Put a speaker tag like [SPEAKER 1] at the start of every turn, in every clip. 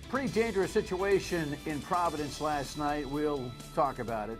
[SPEAKER 1] Pretty dangerous situation in Providence last night. We'll talk about it.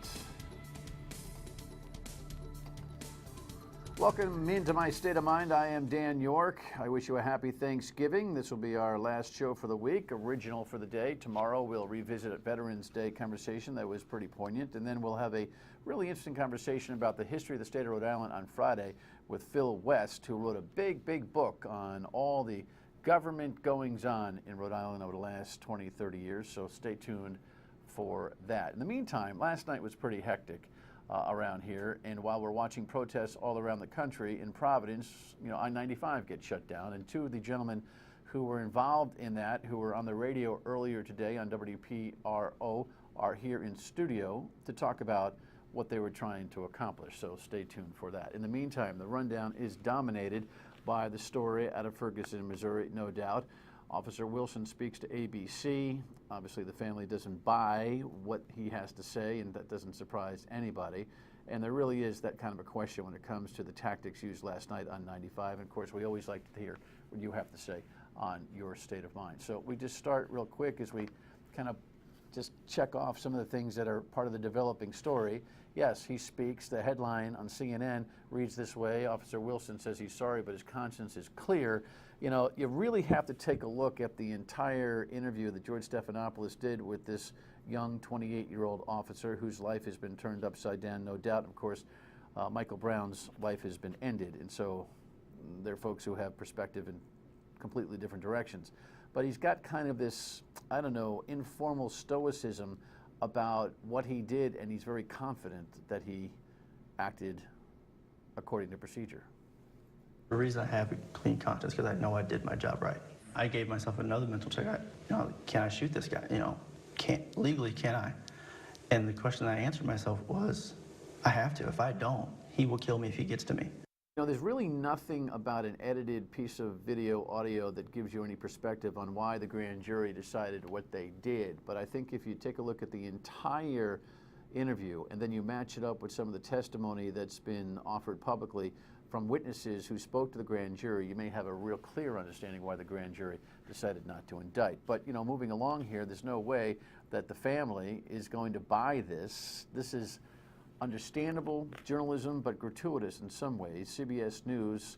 [SPEAKER 1] Welcome into my state of mind. I am Dan York. I wish you a happy Thanksgiving. This will be our last show for the week, original for the day. Tomorrow we'll revisit a Veterans Day conversation that was pretty poignant, and then we'll have a really interesting conversation about the history of the state of Rhode Island on Friday with Phil West, who wrote a big book on all the government goings-on in Rhode Island over the last 20, 30 years, so stay tuned for that. In the meantime, last night was pretty hectic around here, and while we're watching protests all around the country, in Providence, I-95 gets shut down, and two of the gentlemen who were involved in that, who were on the radio earlier today on WPRO, are here in studio to talk about what they were trying to accomplish, so stay tuned for that. In the meantime, the rundown is dominated by the story out of Ferguson, Missouri, no doubt. Officer Wilson speaks to ABC. Obviously, the family doesn't buy what he has to say, and that doesn't surprise anybody. And there really is that kind of a question when it comes to the tactics used last night on 95. And of course, we always like to hear what you have to say on your state of mind. So we just start real quick as we kind of just check off some of the things that are part of the developing story. Yes, he speaks. The headline on CNN reads this way. Officer Wilson says he's sorry, but his conscience is clear. You really have to take a look at the entire interview that George Stephanopoulos did with this young 28-year-old officer whose life has been turned upside down, no doubt. Of course, Michael Brown's life has been ended, and so there are folks who have perspective in completely different directions. But he's got kind of this, I don't know, informal stoicism about what he did, and he's very confident that he acted according to procedure.
[SPEAKER 2] The reason I have a clean conscience is because I know I did my job right. I gave myself another mental check. Can I shoot this guy? Legally, can I? And the question I answered myself was, I have to. If I don't, he will kill me if he gets to me.
[SPEAKER 1] There's really nothing about an edited piece of video audio that gives you any perspective on why the grand jury decided what they did. But I think if you take a look at the entire interview and then you match it up with some of the testimony that's been offered publicly from witnesses who spoke to the grand jury, you may have a real clear understanding why the grand jury decided not to indict. But, moving along here, there's no way that the family is going to buy this. This is understandable journalism, but gratuitous in some ways. CBS News,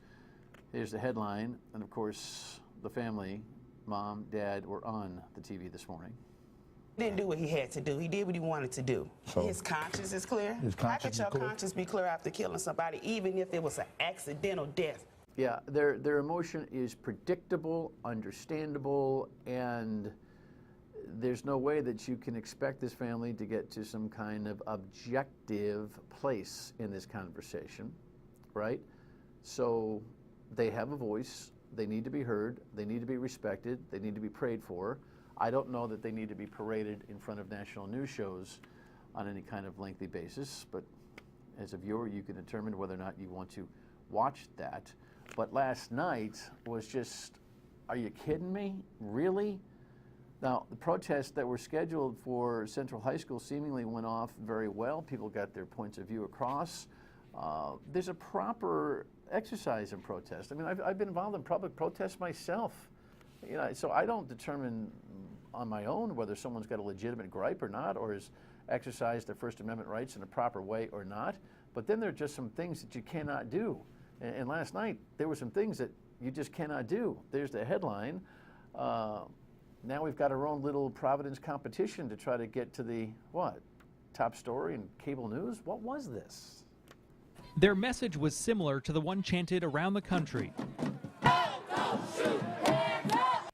[SPEAKER 1] here's the headline, and of course, the family, mom, dad, were on the TV this morning.
[SPEAKER 3] He didn't do what he had to do. He did what he wanted to do. So his conscience is clear. How could your conscience be clear after killing somebody, even if it was an accidental death?
[SPEAKER 1] Yeah, their emotion is predictable, understandable, and there's no way that you can expect this family to get to some kind of objective place in this conversation, right? So they have a voice. They need to be heard. They need to be respected. They need to be prayed for. I don't know that they need to be paraded in front of national news shows on any kind of lengthy basis, but as a viewer, you can determine whether or not you want to watch that. But last night was just, are you kidding me? Really? Now, the protests that were scheduled for Central High School seemingly went off very well. People got their points of view across. There's a proper exercise in protest. I mean, I've been involved in public protests myself. So I don't determine on my own whether someone's got a legitimate gripe or not, or has exercised their First Amendment rights in a proper way or not. But then there are just some things that you cannot do. And last night, there were some things that you just cannot do. There's the headline. Now we've got our own little Providence competition to try to get to the, top story in cable news? What was this?
[SPEAKER 4] Their message was similar to the one chanted around the country.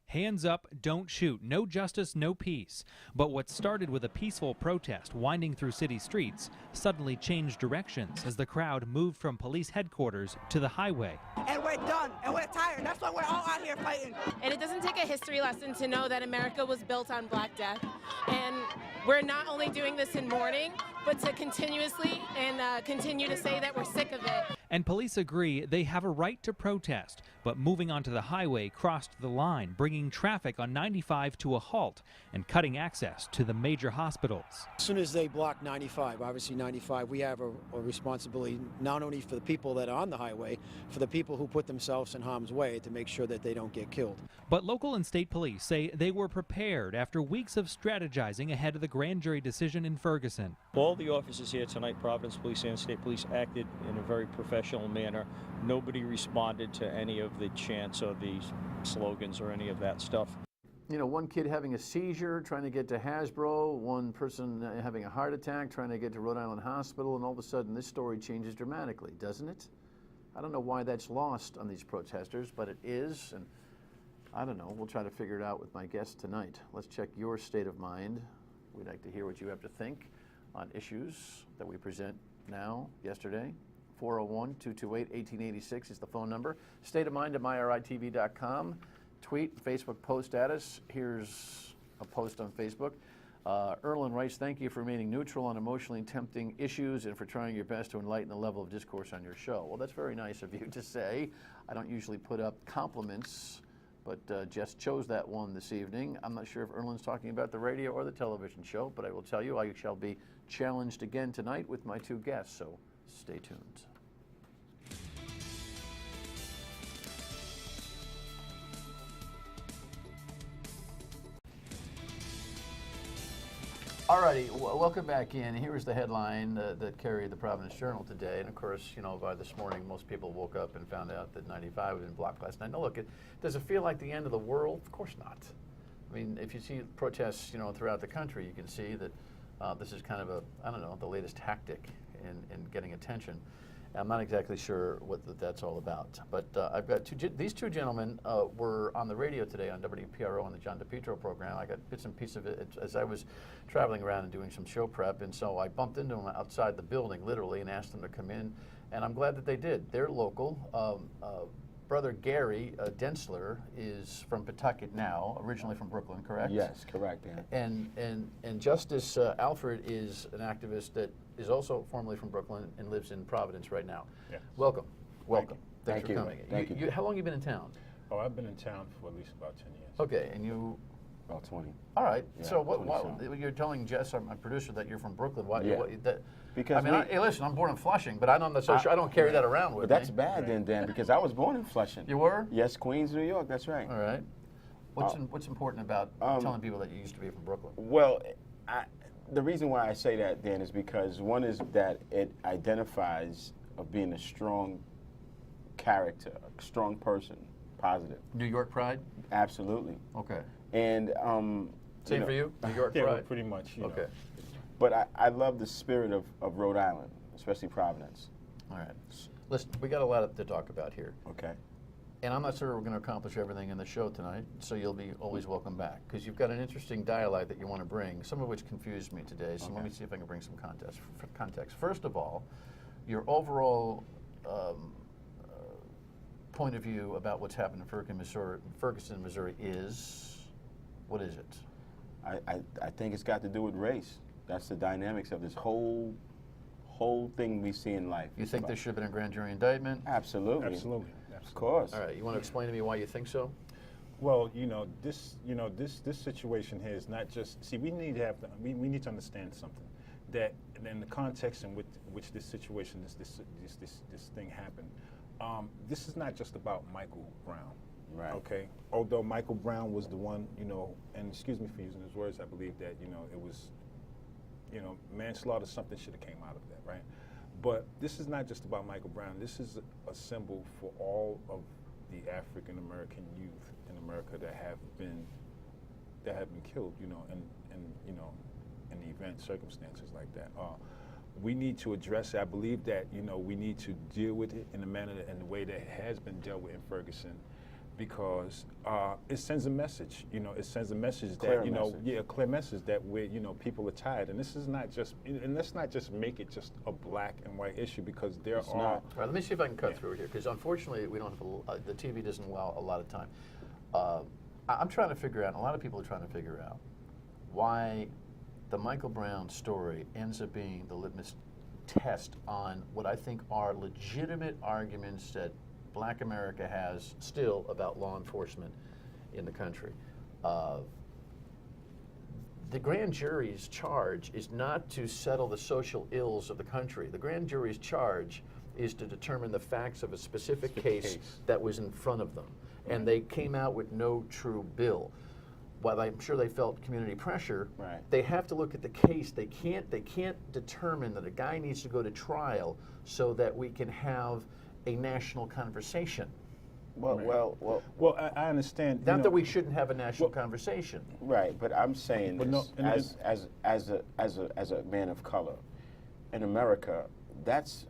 [SPEAKER 4] Hands up, don't shoot, no justice, no peace. But what started with a peaceful protest winding through city streets suddenly changed directions as the crowd moved from police headquarters to the highway.
[SPEAKER 5] And we're done, and we're tired. That's why we're all out here fighting.
[SPEAKER 6] And it doesn't take a history lesson to know that America was built on Black Death. And we're not only doing this in mourning, but to continuously and continue to say that we're sick of it.
[SPEAKER 4] And police agree they have a right to protest, but moving onto the highway crossed the line, bringing traffic on 95 to a halt and cutting access to the major hospitals.
[SPEAKER 7] As soon as they block 95, obviously 95, we have a responsibility not only for the people that are on the highway, for the people who put themselves in harm's way to make sure that they don't get killed.
[SPEAKER 4] But local and state police say they were prepared after weeks of strategizing ahead of the grand jury decision in Ferguson.
[SPEAKER 8] All the officers here tonight, Providence Police and State Police, acted in a very professional manner. Nobody responded to any of the chants or the slogans or any of that stuff.
[SPEAKER 1] You know, one kid having a seizure, trying to get to Hasbro, one person having a heart attack, trying to get to Rhode Island Hospital, and all of a sudden this story changes dramatically, doesn't it? I don't know why that's lost on these protesters, but it is, and I don't know. We'll try to figure it out with my guest tonight. Let's check your state of mind. We'd like to hear what you have to think on issues that we present now, yesterday. 401-228-1886 is the phone number. State of mind at myritv.com. Tweet, Facebook post at us. Here's a post on Facebook. Erlen writes, thank you for remaining neutral on emotionally tempting issues and for trying your best to enlighten the level of discourse on your show. Well, that's very nice of you to say. I don't usually put up compliments, but Jess chose that one this evening. I'm not sure if Erlen's talking about the radio or the television show, but I will tell you I shall be challenged again tonight with my two guests, so stay tuned. Alrighty, welcome back in. Here's the headline that carried the Providence Journal today. And of course, you know, by this morning, most people woke up and found out that 95 was in blocked last night. Now look, does it feel like the end of the world? Of course not. I mean, if you see protests, you know, throughout the country, you can see that this is kind of a, I don't know, the latest tactic in getting attention. I'm not exactly sure what that's all about. But I've got these two gentlemen were on the radio today on WPRO on the John DePietro program. I got bits and pieces of it as I was traveling around and doing some show prep. And so I bumped into them outside the building, literally, and asked them to come in. And I'm glad that they did. They're local. Brother Gary Densler is from Pawtucket now, originally from Brooklyn, correct?
[SPEAKER 9] Yes, correct. Yeah.
[SPEAKER 1] And Justice Alford is an activist that is also formerly from Brooklyn and lives in Providence right now.
[SPEAKER 9] Yes.
[SPEAKER 1] Welcome. Welcome.
[SPEAKER 9] Thank
[SPEAKER 1] Thanks for
[SPEAKER 9] you.
[SPEAKER 1] coming.
[SPEAKER 9] Thank you.
[SPEAKER 1] How long have you been in town?
[SPEAKER 9] Oh, I've been in town for at least about 10 years.
[SPEAKER 1] Okay, and you?
[SPEAKER 9] About 20.
[SPEAKER 1] All right.
[SPEAKER 9] Yeah,
[SPEAKER 1] so you're telling Jess, my producer, that you're from Brooklyn. Why?
[SPEAKER 9] Yeah.
[SPEAKER 1] Because hey, listen, I'm born in Flushing, but I'm not so sure. I don't carry that around with
[SPEAKER 9] me. But that's
[SPEAKER 1] me.
[SPEAKER 9] bad then, Dan, because I was born in Flushing.
[SPEAKER 1] You were?
[SPEAKER 9] Yes, Queens, New York. That's right.
[SPEAKER 1] All right. What's important about telling people that you used to be from Brooklyn?
[SPEAKER 9] Well, the reason why I say that, Dan, is because one is that it identifies of being a strong character, a strong person, positive.
[SPEAKER 1] New York pride?
[SPEAKER 9] Absolutely.
[SPEAKER 1] Okay.
[SPEAKER 9] And
[SPEAKER 1] same for you? New York pride?
[SPEAKER 9] Yeah, pretty much.
[SPEAKER 1] Okay.
[SPEAKER 9] Know. But I love the spirit of Rhode Island, especially Providence.
[SPEAKER 1] All right. Listen, we got a lot to talk about here.
[SPEAKER 9] Okay.
[SPEAKER 1] And I'm not sure we're going to accomplish everything in the show tonight, so you'll be always welcome back, because you've got an interesting dialogue that you want to bring, some of which confused me today, so let me see if I can bring some context. First of all, your overall point of view about what's happened in Ferguson, Missouri is, what is it?
[SPEAKER 9] I think it's got to do with race. That's the dynamics of this whole thing we see in life.
[SPEAKER 1] You think there should have been a grand jury indictment?
[SPEAKER 9] Absolutely.
[SPEAKER 10] Absolutely.
[SPEAKER 9] Of course.
[SPEAKER 1] All right. You want to explain to me why you think so?
[SPEAKER 10] Well, this situation here is not just. See, we need to understand something, that in the context in which this situation, this thing happened, this is not just about Michael Brown.
[SPEAKER 9] Right.
[SPEAKER 10] Okay. Although Michael Brown was the one, and excuse me for using his words, I believe that it was, manslaughter. Something should have came out of that, right? But this is not just about Michael Brown. This is a symbol for all of the African American youth in America that have been killed, in event circumstances like that. We need to address it. I believe that we need to deal with it in the way that it has been dealt with in Ferguson, because it sends a message. It sends a message a clear message that people are tired, and this is not just. And let's not just make it just a black and white issue, because there are.
[SPEAKER 1] All right, let me see if I can cut through here, because unfortunately we don't have the TV doesn't allow a lot of time. I'm trying to figure out. A lot of people are trying to figure out why the Michael Brown story ends up being the litmus test on what I think are legitimate arguments that Black America has still about law enforcement in the country. The grand jury's charge is not to settle the social ills of the country. The grand jury's charge is to determine the facts of a specific case that was in front of them. Right. And they came out with no true bill. While I'm sure they felt community pressure, right, they have to look at the case. They can't determine that a guy needs to go to trial so that we can have a national conversation.
[SPEAKER 10] Well, I understand.
[SPEAKER 1] Not that we shouldn't have a national conversation.
[SPEAKER 9] Right, but I'm saying this as a man of color in America, that's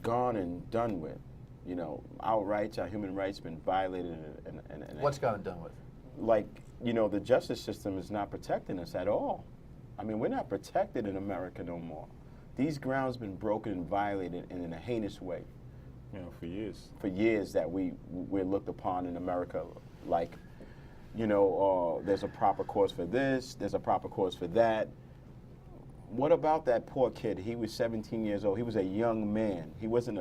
[SPEAKER 9] gone and done with. You know, our rights, our human rights, been violated.
[SPEAKER 1] What's gone and done with?
[SPEAKER 9] Like, you know, the justice system is not protecting us at all. I mean, we're not protected in America no more. These grounds been broken and violated in a heinous way.
[SPEAKER 10] You know, for years.
[SPEAKER 9] For years that we're looked upon in America like, you know, there's a proper cause for this, there's a proper cause for that. What about that poor kid? He was 17 years old. He was a young man. He wasn't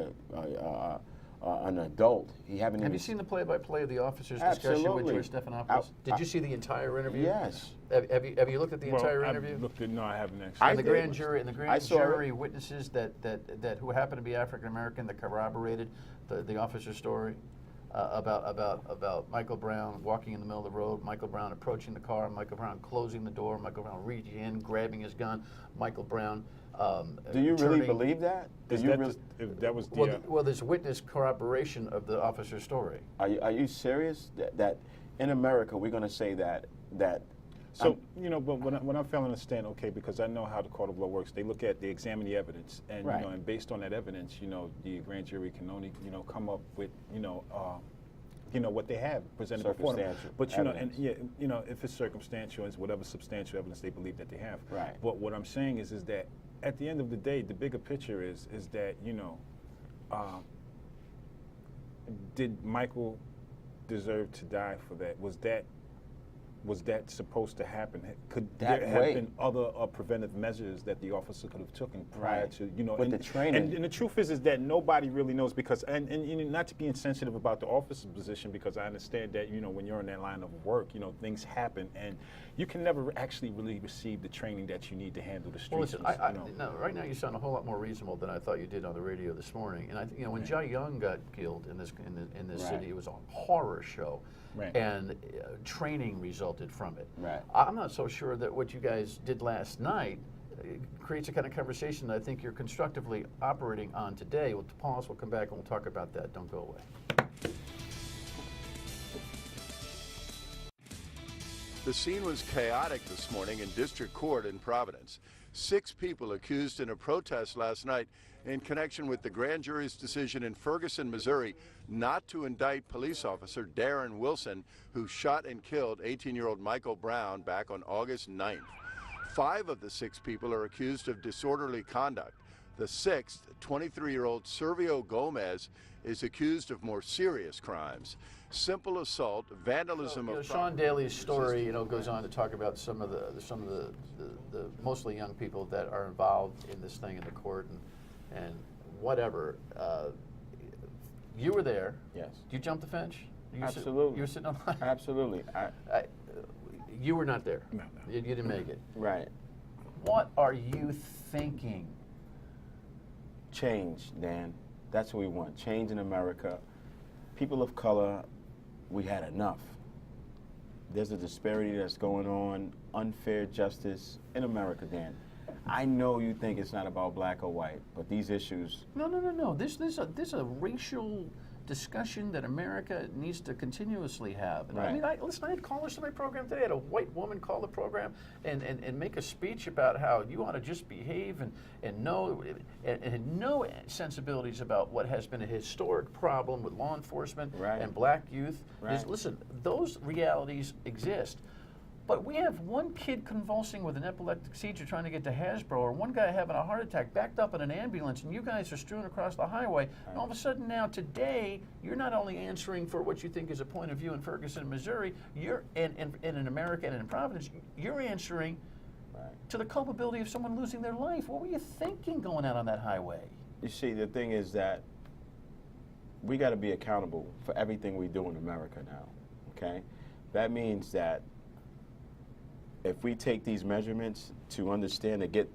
[SPEAKER 9] an adult.
[SPEAKER 1] Have you seen the play-by-play of the officer's discussion with George Stephanopoulos? Did you see the entire interview?
[SPEAKER 9] Yes.
[SPEAKER 1] Have you looked at the entire interview?
[SPEAKER 10] No, I haven't actually.
[SPEAKER 1] And the grand jury witnesses that who happened to be African American that corroborated the officer's story about Michael Brown walking in the middle of the road, Michael Brown approaching the car, Michael Brown closing the door, Michael Brown reaching in, grabbing his gun, Michael Brown.
[SPEAKER 9] Do you really believe that?
[SPEAKER 1] Well, there's witness corroboration of the officer's story.
[SPEAKER 9] Are you serious that in America we're going to say that?
[SPEAKER 10] So, you know, but what I'm failing to understand, okay, because I know how the court of law works, they examine the evidence, and
[SPEAKER 9] right,
[SPEAKER 10] you know, and based on that evidence, you know, the grand jury can only, you know, come up with, you know, what they have presented before them. But you know, and yeah, you know, if it's circumstantial, it's whatever substantial evidence they believe that they have.
[SPEAKER 9] Right.
[SPEAKER 10] But what I'm saying is that at the end of the day, the bigger picture is that, you know, did Michael deserve to die for that? Was that supposed to happen? Could there have been other preventive measures that the officer could have taken prior to, you know,
[SPEAKER 9] with the training?
[SPEAKER 10] And the truth is that nobody really knows, because, and not to be insensitive about the officer's position, because I understand that, you know, when you're in that line of work, you know, things happen, and you can never actually really receive the training that you need to handle the streets.
[SPEAKER 1] Well, listen, no, right now you sound a whole lot more reasonable than I thought you did on the radio this morning. And you know, when Jai Young got killed in this city, it was a horror show. Right. And training resulted from it.
[SPEAKER 9] Right.
[SPEAKER 1] I'm not so sure that what you guys did last night creates a kind of conversation that I think you're constructively operating on today. We'll pause, we'll come back, and we'll talk about that. Don't go away.
[SPEAKER 11] The scene was chaotic this morning in District Court in Providence. 6 people accused in a protest last night in connection with the grand jury's decision in Ferguson, Missouri, not to indict police officer Darren Wilson, who shot and killed 18-year-old Michael Brown back on August 9th. 5 of the 6 people are accused of disorderly conduct. The 6th, 23-year-old Servio Gomez, is accused of more serious crimes: simple assault, vandalism of
[SPEAKER 1] Sean Daly's story, you know, goes on to talk about some of the mostly young people that are involved in this thing in the court and whatever. You were there.
[SPEAKER 9] Yes.
[SPEAKER 1] Did you jump the fence?
[SPEAKER 9] Absolutely.
[SPEAKER 1] You were sitting on the line?
[SPEAKER 9] Absolutely.
[SPEAKER 1] You were not there.
[SPEAKER 10] No.
[SPEAKER 1] You didn't make it.
[SPEAKER 9] Right.
[SPEAKER 1] What are you thinking?
[SPEAKER 9] Change, Dan. That's what we want. Change in America. People of color, we had enough. There's a disparity that's going on, unfair justice in America, Dan. I know you think it's not about black or white, but these issues...
[SPEAKER 1] No. There's a racial discussion that America needs to continuously have. And
[SPEAKER 9] right.
[SPEAKER 1] I mean, listen, I had callers to my program today. I had a white woman call the program and make a speech about how you ought to just behave and no sensibilities about what has been a historic problem with law enforcement
[SPEAKER 9] right.
[SPEAKER 1] and black youth.
[SPEAKER 9] Right.
[SPEAKER 1] Listen, those realities exist. But we have one kid convulsing with an epileptic seizure trying to get to Hasbro, or one guy having a heart attack backed up in an ambulance, and you guys are strewn across the highway. And all of a sudden now, today, you're not only answering for what you think is a point of view in Ferguson, Missouri, you're in America and in Providence, you're answering to the culpability of someone losing their life. What were you thinking going out on that highway?
[SPEAKER 9] You see, the thing is that we got to be accountable for everything we do in America now, okay? That means that if we take these measurements to understand to get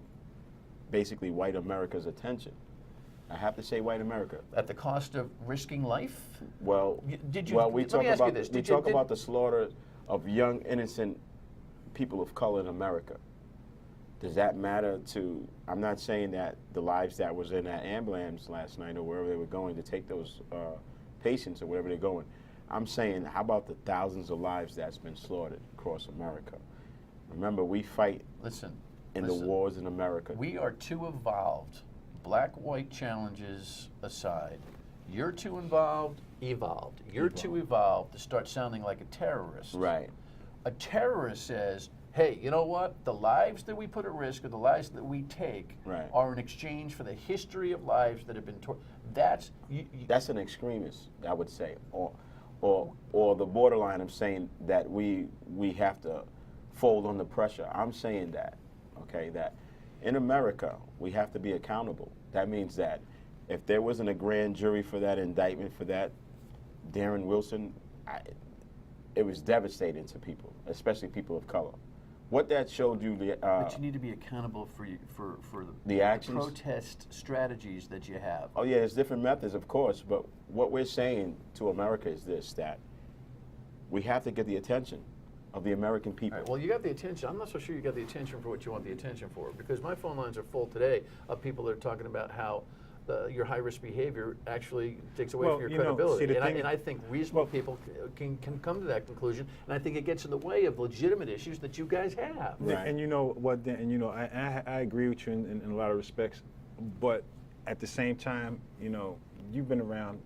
[SPEAKER 9] basically white America's attention, I have to say white America.
[SPEAKER 1] At the cost of risking life?
[SPEAKER 9] Well,
[SPEAKER 1] did you,
[SPEAKER 9] well, we
[SPEAKER 1] let
[SPEAKER 9] talk
[SPEAKER 1] me ask you
[SPEAKER 9] about
[SPEAKER 1] this.
[SPEAKER 9] we talk about the slaughter of young, innocent people of color in America. Does that matter to? I'm not saying that the lives that was in that ambulance last night or wherever they were going to take those patients or wherever they're going. I'm saying, how about the thousands of lives that's been slaughtered across America? Remember, we fight. In the wars in America.
[SPEAKER 1] We are too evolved. Black-white challenges aside, you're too evolved. You're too evolved to start sounding like a terrorist.
[SPEAKER 9] Right.
[SPEAKER 1] A terrorist says, hey, you know what? The lives that we put at risk or the lives that we take are in exchange for the history of lives that have been torn. That's
[SPEAKER 9] an extremist, I would say, or the borderline of saying that we have to fold under pressure. I'm saying that, okay, that in America we have to be accountable. That means that if there wasn't a grand jury for that indictment for that Darren Wilson, it was devastating to people, especially people of color. What that showed you,
[SPEAKER 1] but you need to be accountable for
[SPEAKER 9] the actions,
[SPEAKER 1] protest strategies that you have.
[SPEAKER 9] Oh yeah, there's different methods, of course, but what we're saying to America is this: that we have to get the attention of the American people.
[SPEAKER 1] All right, well, you got the attention. I'm not so sure you got the attention for what you want the attention for, because my phone lines are full today of people that are talking about how your high-risk behavior actually takes away from your credibility. And I think reasonable people can come to that conclusion, and I think it gets in the way of legitimate issues that you guys have.
[SPEAKER 10] Right. And you know what, Dan, and you know, I agree with you in a lot of respects, but at the same time, you know, you've been around,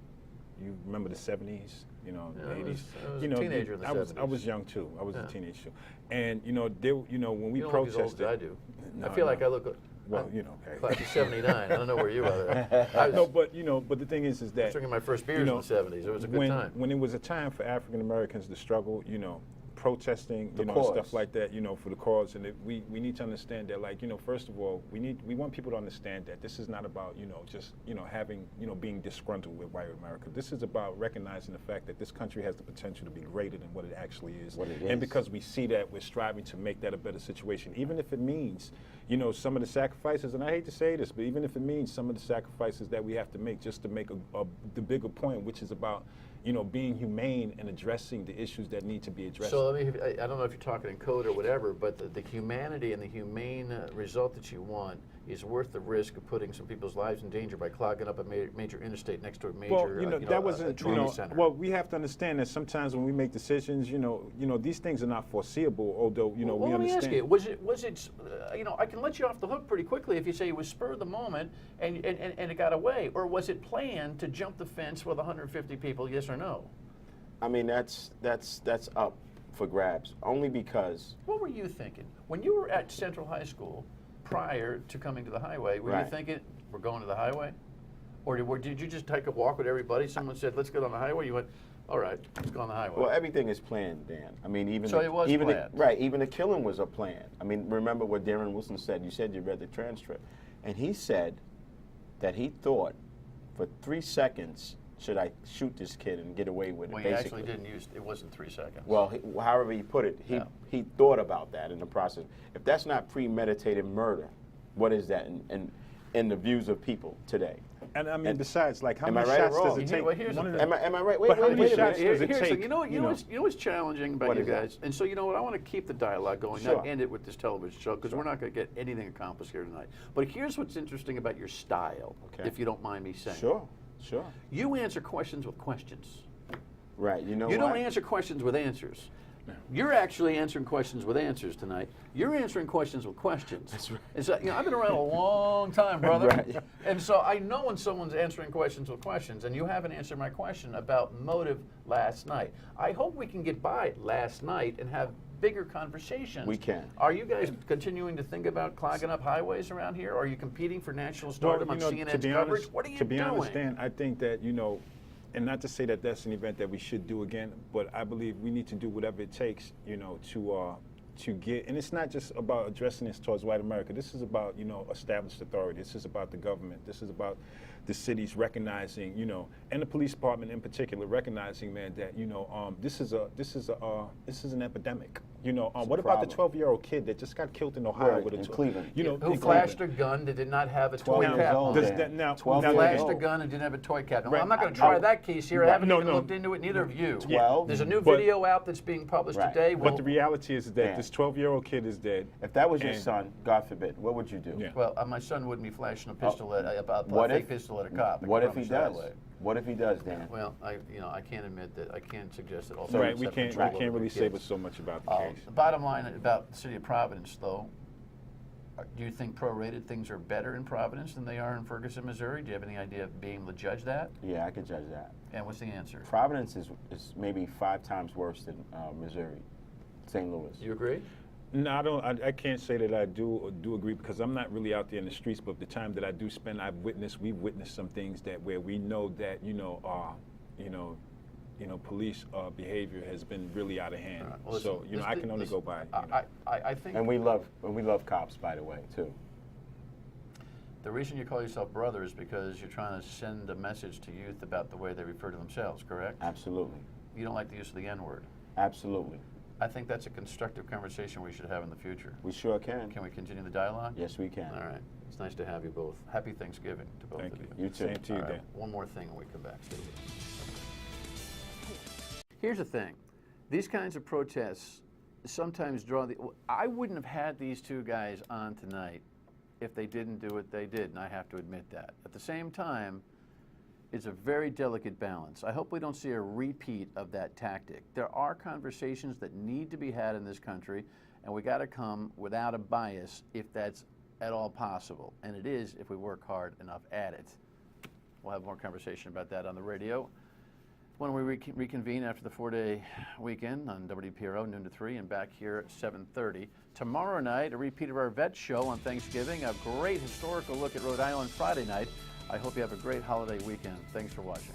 [SPEAKER 10] you remember the 70s, you know, the 80s.
[SPEAKER 1] I was
[SPEAKER 10] you know,
[SPEAKER 1] a teenager in the 70s.
[SPEAKER 10] I was young too. I was a teenager too. And you know, when we
[SPEAKER 1] you don't
[SPEAKER 10] protested,
[SPEAKER 1] look as old as I do.
[SPEAKER 10] No,
[SPEAKER 1] I feel like I look.
[SPEAKER 10] Well, you know, okay.
[SPEAKER 1] Class of '79. I don't know where you are.
[SPEAKER 10] No, but you know, but the thing is that
[SPEAKER 1] I was drinking my first beers in the '70s. It was a good time.
[SPEAKER 10] When it was a time for African Americans to struggle, you know, protesting, you know, stuff like that, you know, for the cause, and we need to understand that, like, you know, first of all, we want people to understand that this is not about, you know, just, you know, having, you know, being disgruntled with white America. This is about recognizing the fact that this country has the potential to be greater than what it actually is. And because we see that, we're striving to make that a better situation, even if it means, you know, some of the sacrifices, and I hate to say this, but even if it means some of the sacrifices that we have to make just to make the bigger point, which is about, you know, being humane and addressing the issues that need to be addressed.
[SPEAKER 1] So I don't know if you're talking in code or whatever, but the humanity and the humane result that you want is worth the risk of putting some people's lives in danger by clogging up a major interstate next to a major trauma center.
[SPEAKER 10] Well, we have to understand that sometimes when we make decisions, you know, these things are not foreseeable. Although, you know, we understand.
[SPEAKER 1] Let me ask you: was it? You know, I can let you off the hook pretty quickly if you say it was spur of the moment and it got away, or was it planned to jump the fence with 150 people? Yes or no?
[SPEAKER 9] I mean, that's up for grabs. Only because.
[SPEAKER 1] What were you thinking when you were at Central High School? Prior to coming to the highway, were you thinking, we're going to the highway? Or did you just take a walk with everybody? Someone said, let's get on the highway. You went, all right, let's go on the highway.
[SPEAKER 9] Well, everything is planned, Dan. I mean, even
[SPEAKER 1] it was planned.
[SPEAKER 9] Even the killing was a plan. I mean, remember what Darren Wilson said. You said you read the transcript. And he said that he thought for 3 seconds, should I shoot this kid and get away with it,
[SPEAKER 1] basically. Well, he actually didn't use, it wasn't 3 seconds.
[SPEAKER 9] Well, however he put it, he thought about that in the process. If that's not premeditated murder, what is that in the views of people today?
[SPEAKER 10] And I mean, besides, like, how
[SPEAKER 9] many
[SPEAKER 10] shots does it take?
[SPEAKER 9] Am I right?
[SPEAKER 10] But how many shots does it take?
[SPEAKER 1] You know what's challenging about you guys? And so, you know what, I want to keep the dialogue going, not end it with this television show, because we're not going to get anything accomplished here tonight. But here's what's interesting about your style, if you don't mind me saying.
[SPEAKER 9] Sure.
[SPEAKER 1] You answer questions with questions.
[SPEAKER 9] Right. You know
[SPEAKER 1] you don't answer questions with answers. No. You're actually answering questions with answers tonight. You're answering questions with questions.
[SPEAKER 9] That's right.
[SPEAKER 1] And so, you know, I've been around a long time, brother.
[SPEAKER 9] Right.
[SPEAKER 1] And so I know when someone's answering questions with questions, and you haven't answered my question about motive last night. I hope we can get by last night and have bigger conversations.
[SPEAKER 9] We can.
[SPEAKER 1] Are you guys continuing to think about clogging up highways around here? Are you competing for national stardom on CNN's coverage? What are you doing?
[SPEAKER 10] To be honest, Dan, I think that, you know, and not to say that that's an event that we should do again, but I believe we need to do whatever it takes, you know, to get, and it's not just about addressing this towards white America. This is about, established authority. This is about the government. This is about the cities recognizing, and the police department in particular recognizing, man, that this is an epidemic. What about the 12-year-old kid that just got killed in Ohio
[SPEAKER 9] Right,
[SPEAKER 10] with a
[SPEAKER 9] in Cleveland.
[SPEAKER 1] Who flashed a gun that did not have a toy
[SPEAKER 9] 12 years
[SPEAKER 1] cap
[SPEAKER 9] old,
[SPEAKER 1] on
[SPEAKER 9] Dan.
[SPEAKER 1] it?
[SPEAKER 10] Now,
[SPEAKER 9] 12
[SPEAKER 1] Who
[SPEAKER 9] years
[SPEAKER 1] flashed
[SPEAKER 9] old.
[SPEAKER 1] a gun and didn't have a toy cap. Now,
[SPEAKER 10] Right.
[SPEAKER 1] I'm not going to try that case here. I haven't
[SPEAKER 10] No,
[SPEAKER 1] even
[SPEAKER 10] no.
[SPEAKER 1] looked into it, neither of you.
[SPEAKER 9] 12.
[SPEAKER 1] There's a new
[SPEAKER 10] But-
[SPEAKER 1] video out that's being published
[SPEAKER 9] Right.
[SPEAKER 1] today.
[SPEAKER 10] But the reality is that
[SPEAKER 9] Dan.
[SPEAKER 10] this 12-year-old kid is dead.
[SPEAKER 9] If that was your
[SPEAKER 10] And-
[SPEAKER 9] son, God forbid, what would you do?
[SPEAKER 10] Yeah.
[SPEAKER 1] Well, my son wouldn't be flashing a pistol at a
[SPEAKER 9] What
[SPEAKER 1] fake
[SPEAKER 9] if-
[SPEAKER 1] pistol at a cop. I
[SPEAKER 9] What
[SPEAKER 1] can
[SPEAKER 9] if he
[SPEAKER 1] promise you that
[SPEAKER 9] does?
[SPEAKER 1] way.
[SPEAKER 9] What if he does, Dan?
[SPEAKER 1] Well, I can't admit that. I can't suggest that. All
[SPEAKER 10] Right,
[SPEAKER 1] parents
[SPEAKER 10] we
[SPEAKER 1] have
[SPEAKER 10] can't
[SPEAKER 1] control over
[SPEAKER 10] really
[SPEAKER 1] their
[SPEAKER 10] say
[SPEAKER 1] kids.
[SPEAKER 10] but so much about the case.
[SPEAKER 1] The bottom line about the city of Providence, though, do you think prorated things are better in Providence than they are in Ferguson, Missouri? Do you have any idea of being able to judge that?
[SPEAKER 9] Yeah, I could judge that.
[SPEAKER 1] And what's the answer?
[SPEAKER 9] Providence is maybe 5 times worse than Missouri, St. Louis.
[SPEAKER 1] You agree?
[SPEAKER 10] No, I can't say that I do agree because I'm not really out there in the streets. But the time that I do spend, we've witnessed some things where we know that police behavior has been really out of hand.
[SPEAKER 1] All right, well,
[SPEAKER 10] So
[SPEAKER 1] listen,
[SPEAKER 10] I can only go by.
[SPEAKER 1] I think
[SPEAKER 9] And we love cops, by the way, too.
[SPEAKER 1] the reason you call yourself brother is because you're trying to send a message to youth about the way they refer to themselves, correct?
[SPEAKER 9] Absolutely.
[SPEAKER 1] You don't like the use of the N-word.
[SPEAKER 9] Absolutely.
[SPEAKER 1] I think that's a constructive conversation we should have in the future.
[SPEAKER 9] We sure can.
[SPEAKER 1] Can we continue the dialogue?
[SPEAKER 9] Yes, we can.
[SPEAKER 1] All right. It's nice to have you both. Happy Thanksgiving to both
[SPEAKER 10] Thank
[SPEAKER 1] of you.
[SPEAKER 10] you.
[SPEAKER 9] You too.
[SPEAKER 10] Same to you,
[SPEAKER 1] All right,
[SPEAKER 10] Dan.
[SPEAKER 1] one more thing when we come back. Stay with us. Here's the thing. These kinds of protests sometimes draw the... I wouldn't have had these two guys on tonight if they didn't do what they did, and I have to admit that. At the same time, it's a very delicate balance. I hope we don't see a repeat of that tactic. There are conversations that need to be had in this country, and we got to come without a bias if that's at all possible. And it is if we work hard enough at it. We'll have more conversation about that on the radio when we reconvene after the 4-day weekend on WPRO, noon to 3, and back here at 7:30. Tomorrow night, a repeat of our vet show on Thanksgiving, a great historical look at Rhode Island Friday night. I hope you have a great holiday weekend. Thanks for watching.